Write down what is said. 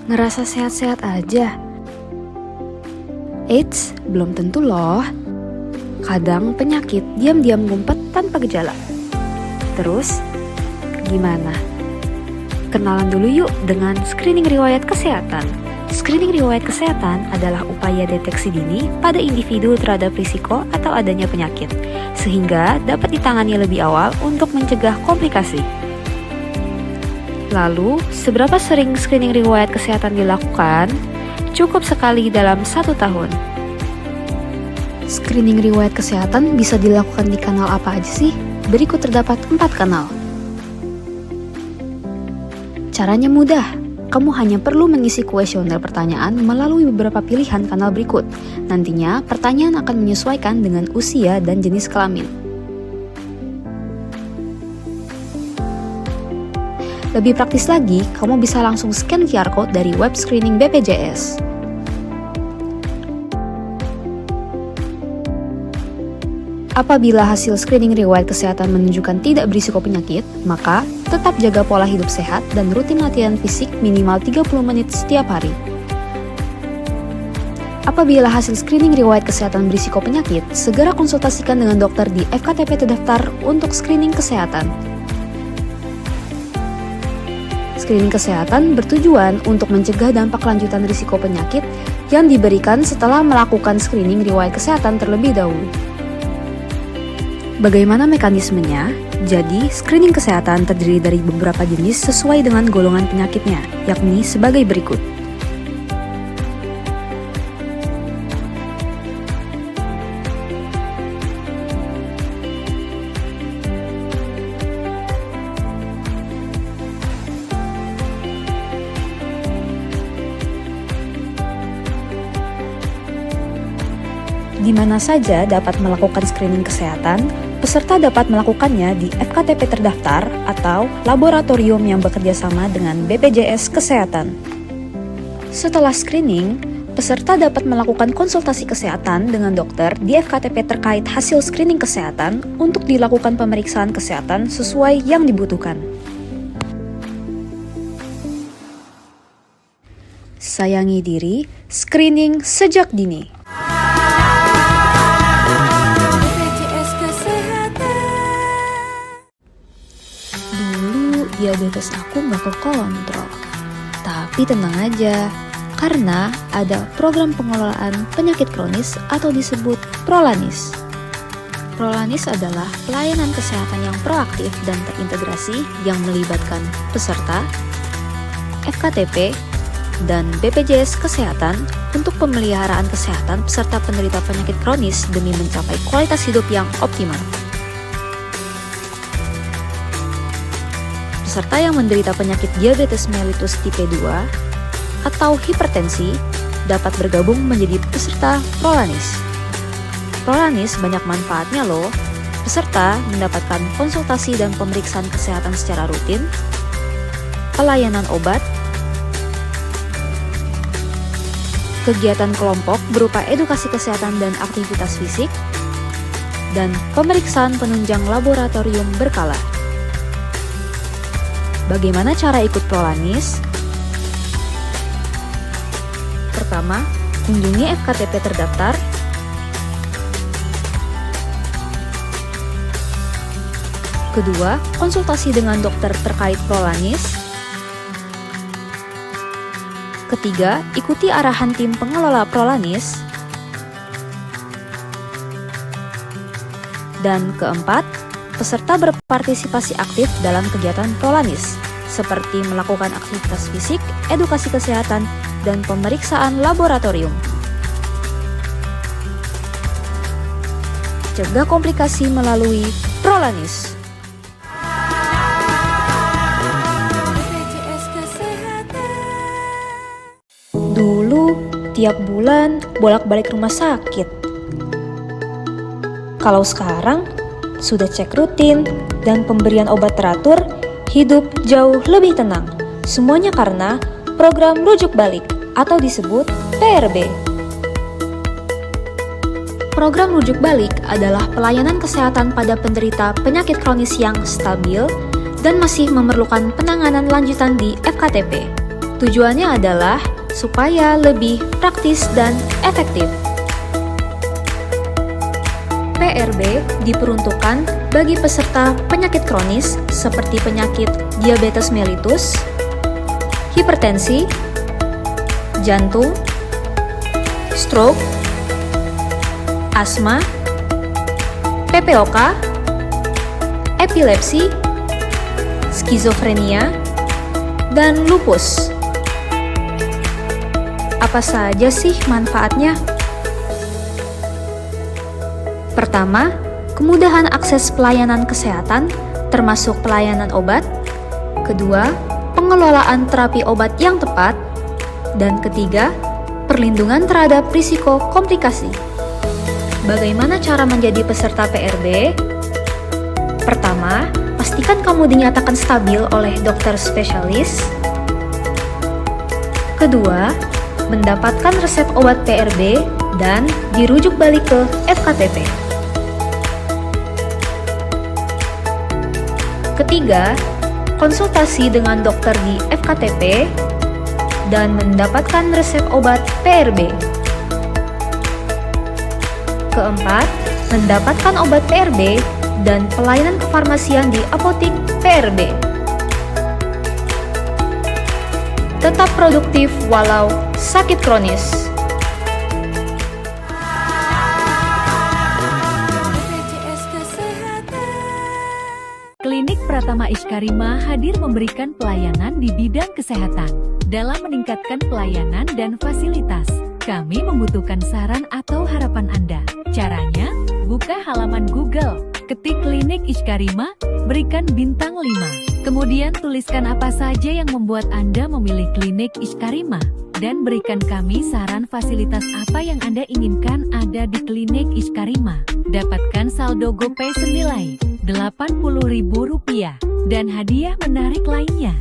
Ngerasa sehat-sehat aja? Eits, belum tentu loh. Kadang penyakit diam-diam ngumpet tanpa gejala. Terus, gimana? Kenalan dulu yuk dengan screening riwayat kesehatan. Screening riwayat kesehatan adalah upaya deteksi dini pada individu terhadap risiko atau adanya penyakit, sehingga dapat ditangani lebih awal untuk mencegah komplikasi. Lalu, seberapa sering screening riwayat kesehatan dilakukan? Cukup sekali dalam 1 tahun. Screening riwayat kesehatan bisa dilakukan di kanal apa aja sih? Berikut terdapat 4 kanal. Caranya mudah. Kamu hanya perlu mengisi kuesioner pertanyaan melalui beberapa pilihan kanal berikut. Nantinya, pertanyaan akan menyesuaikan dengan usia dan jenis kelamin. Lebih praktis lagi, kamu bisa langsung scan QR Code dari web screening BPJS. Apabila hasil screening riwayat kesehatan menunjukkan tidak berisiko penyakit, maka tetap jaga pola hidup sehat dan rutin latihan fisik minimal 30 menit setiap hari. Apabila hasil screening riwayat kesehatan berisiko penyakit, segera konsultasikan dengan dokter di FKTP terdaftar untuk screening kesehatan. Screening kesehatan bertujuan untuk mencegah dampak lanjutan risiko penyakit yang diberikan setelah melakukan screening riwayat kesehatan terlebih dahulu. Bagaimana mekanismenya? Jadi, screening kesehatan terdiri dari beberapa jenis sesuai dengan golongan penyakitnya, yakni sebagai berikut. Di mana saja dapat melakukan screening kesehatan? Peserta dapat melakukannya di FKTP terdaftar atau laboratorium yang bekerja sama dengan BPJS Kesehatan. Setelah screening, peserta dapat melakukan konsultasi kesehatan dengan dokter di FKTP terkait hasil screening kesehatan untuk dilakukan pemeriksaan kesehatan sesuai yang dibutuhkan. Sayangi diri, screening sejak dini. Diabetes aku nggak kekontrol. Tapi tenang aja, karena ada program pengelolaan penyakit kronis atau disebut Prolanis. Prolanis adalah pelayanan kesehatan yang proaktif dan terintegrasi yang melibatkan peserta, FKTP, dan BPJS Kesehatan untuk pemeliharaan kesehatan peserta penderita penyakit kronis demi mencapai kualitas hidup yang optimal. Peserta yang menderita penyakit diabetes mellitus tipe 2 atau hipertensi dapat bergabung menjadi peserta Prolanis. Prolanis banyak manfaatnya loh. Peserta mendapatkan konsultasi dan pemeriksaan kesehatan secara rutin, pelayanan obat, kegiatan kelompok berupa edukasi kesehatan dan aktivitas fisik, dan pemeriksaan penunjang laboratorium berkala. Bagaimana cara ikut Prolanis? Pertama, kunjungi FKTP terdaftar. Kedua, konsultasi dengan dokter terkait Prolanis. Ketiga, ikuti arahan tim pengelola Prolanis. Dan keempat, peserta berpartisipasi aktif dalam kegiatan Prolanis, seperti melakukan aktivitas fisik, edukasi kesehatan, dan pemeriksaan laboratorium. Cegah komplikasi melalui Prolanis. Dulu, tiap bulan bolak-balik rumah sakit. Kalau sekarang, sudah cek rutin, dan pemberian obat teratur, hidup jauh lebih tenang. Semuanya karena program rujuk balik atau disebut PRB. Program rujuk balik adalah pelayanan kesehatan pada penderita penyakit kronis yang stabil dan masih memerlukan penanganan lanjutan di FKTP. Tujuannya adalah supaya lebih praktis dan efektif. PRB diperuntukkan bagi peserta penyakit kronis seperti penyakit diabetes mellitus, hipertensi, jantung, stroke, asma, PPOK, epilepsi, skizofrenia, dan lupus. Apa saja sih manfaatnya? Pertama, kemudahan akses pelayanan kesehatan, termasuk pelayanan obat. Kedua, pengelolaan terapi obat yang tepat. Dan ketiga, perlindungan terhadap risiko komplikasi. Bagaimana cara menjadi peserta PRB? Pertama, pastikan kamu dinyatakan stabil oleh dokter spesialis. Kedua, mendapatkan resep obat PRB dan dirujuk balik ke FKTP. Ketiga, konsultasi dengan dokter di FKTP dan mendapatkan resep obat PRB. Keempat, mendapatkan obat PRB dan pelayanan kefarmasian di apotik PRB. Tetap produktif walau sakit kronis. Klinik Pratama Ishkarima hadir memberikan pelayanan di bidang kesehatan. Dalam meningkatkan pelayanan dan fasilitas, kami membutuhkan saran atau harapan Anda. Caranya, buka halaman Google, ketik Klinik Ishkarima, berikan bintang 5. Kemudian tuliskan apa saja yang membuat Anda memilih Klinik Ishkarima, dan berikan kami saran fasilitas apa yang Anda inginkan ada di Klinik Ishkarima. Dapatkan saldo GoPay senilai Rp80.000 dan hadiah menarik lainnya.